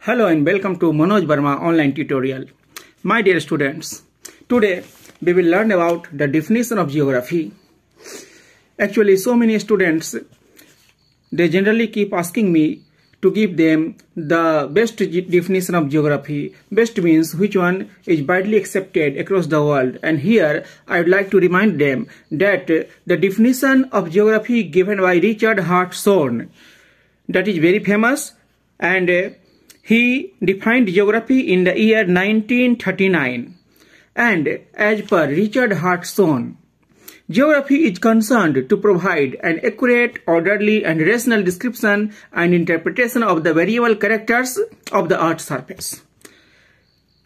Hello and welcome to Manoj Verma online tutorial. My dear students, today we will learn about the definition of geography. Actually, so many students, they generally keep asking me to give them the best definition of geography. Best means which one is widely accepted across the world. And here I would like to remind them that the definition of geography given by Richard Hartshorne, that is very famous, and he defined geography in the year 1939. And as per Richard Hartshorne, geography is concerned to provide an accurate, orderly and rational description and interpretation of the variable characters of the Earth's surface.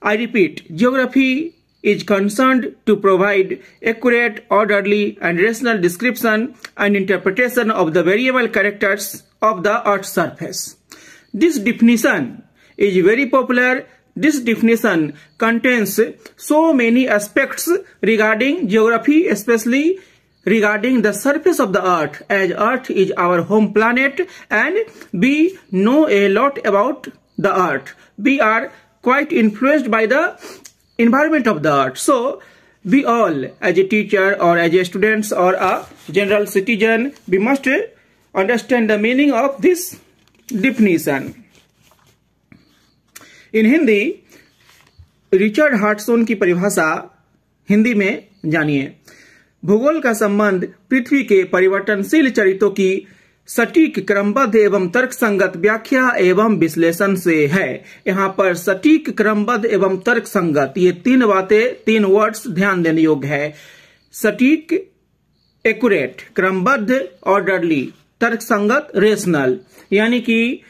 I repeat, geography is concerned to provide accurate, orderly and rational description and interpretation of the variable characters of the Earth's surface. This definition is very popular. This definition contains so many aspects regarding geography, especially regarding the surface of the Earth, as Earth is our home planet and we know a lot about the Earth. We are quite influenced by the environment of the Earth. So, we all, as a teacher or as a student or a general citizen, we must understand the meaning of this definition. In Hindi Richard Hartshorne की परिभाषा हिंदी में जानिए। भूगोल का संबंध पृथ्वी के परिवर्तनशील चरित्रों की सटीक, क्रमबद्ध एवं तर्कसंगत व्याख्या एवं विश्लेषण से है। यहाँ पर सटीक, क्रमबद्ध एवं तर्कसंगत, ये तीन बातें, तीन वर्ड्स ध्यान देने योग्य है। सटीक, एक्यूरेट, क्रमबद्ध, ऑर्डरली, तर्कसंगत, रेशनल, यानी कि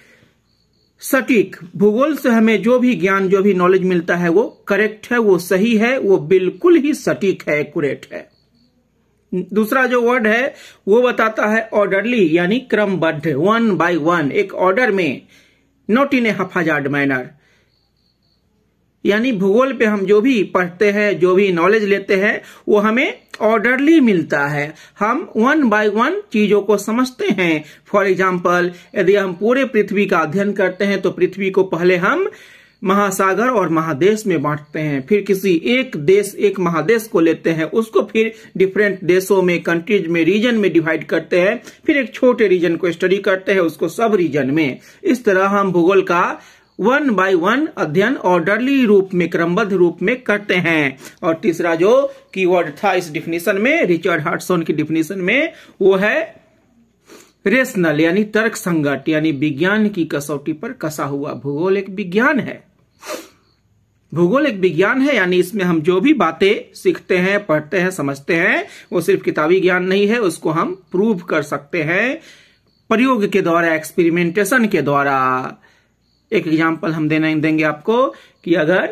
सटीक, भूगोल से हमें जो भी ज्ञान, जो भी नॉलेज मिलता है वो करेक्ट है, वो सही है, वो बिल्कुल ही सटीक है, एक्यूरेट है। दूसरा जो वर्ड है वो बताता है ऑर्डरली, यानी क्रमबद्ध, वन बाय वन, एक ऑर्डर में, नॉट इन ए हफाजार्ड मैनर। यानी भूगोल पे हम जो भी पढ़ते हैं, जो भी नॉलेज लेते हैं, वो हमें ऑर्डरली मिलता है। हम वन बाय वन चीजों को समझते हैं। फॉर एग्जाम्पल, यदि हम पूरे पृथ्वी का अध्ययन करते हैं तो पृथ्वी को पहले हम महासागर और महादेश में बांटते हैं, फिर किसी एक देश, एक महादेश को लेते हैं, उसको फिर डिफरेंट देशों में, कंट्रीज में, रीजन में डिवाइड करते हैं, फिर एक छोटे रीजन को स्टडी करते हैं, उसको सब रीजन में। इस तरह हम भूगोल का वन बाय वन अध्ययन ऑर्डरली रूप में, क्रमबद्ध रूप में करते हैं। और तीसरा जो कीवर्ड था इस डिफिनेशन में, रिचर्ड हार्टसोन की डिफिनेशन में, वो है रेशनल, यानी तर्कसंगत, यानी विज्ञान की कसौटी पर कसा हुआ। भूगोल एक विज्ञान है। भूगोल एक विज्ञान है, यानी इसमें हम जो भी बातें सीखते हैं, पढ़ते हैं, समझते हैं, वो सिर्फ किताबी ज्ञान नहीं है, उसको हम प्रूव कर सकते हैं प्रयोग के द्वारा, एक्सपेरिमेंटेशन के द्वारा। एक एग्जाम्पल हम देंगे आपको कि अगर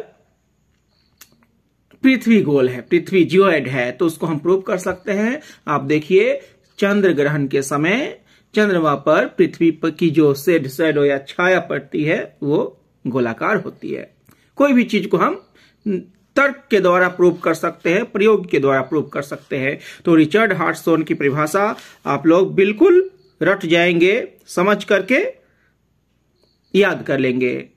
पृथ्वी गोल है, पृथ्वी जियोइड है, तो उसको हम प्रूव कर सकते हैं। आप देखिए, चंद्र ग्रहण के समय चंद्रमा पर पृथ्वी पर की जो शैडो या छाया पड़ती है वो गोलाकार होती है। कोई भी चीज को हम तर्क के द्वारा प्रूव कर सकते हैं, प्रयोग के द्वारा प्रूव कर सकते हैं। तो रिचर्ड हार्टसोन की परिभाषा आप लोग बिल्कुल रट जाएंगे, समझ करके याद कर लेंगे।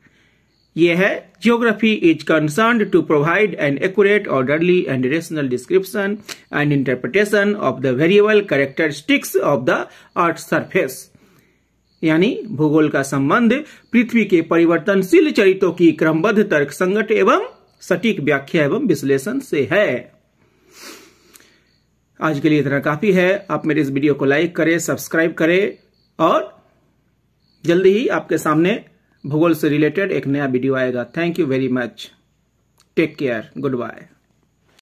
यह है, geography is concerned to provide an accurate, orderly and rational description and interpretation of the variable characteristics of the earth surface. यानी भूगोल का संबंध पृथ्वी के परिवर्तनशील चरित्रों की क्रमबद्ध, तर्कसंगत एवं सटीक व्याख्या एवं विश्लेषण से है। आज के लिए इतना काफी है। आप मेरे इस वीडियो को लाइक करें, सब्सक्राइब करें और जल्दी ही आपके सामने भूगोल से रिलेटेड एक नया वीडियो आएगा। Thank you very much. Take care. Good bye.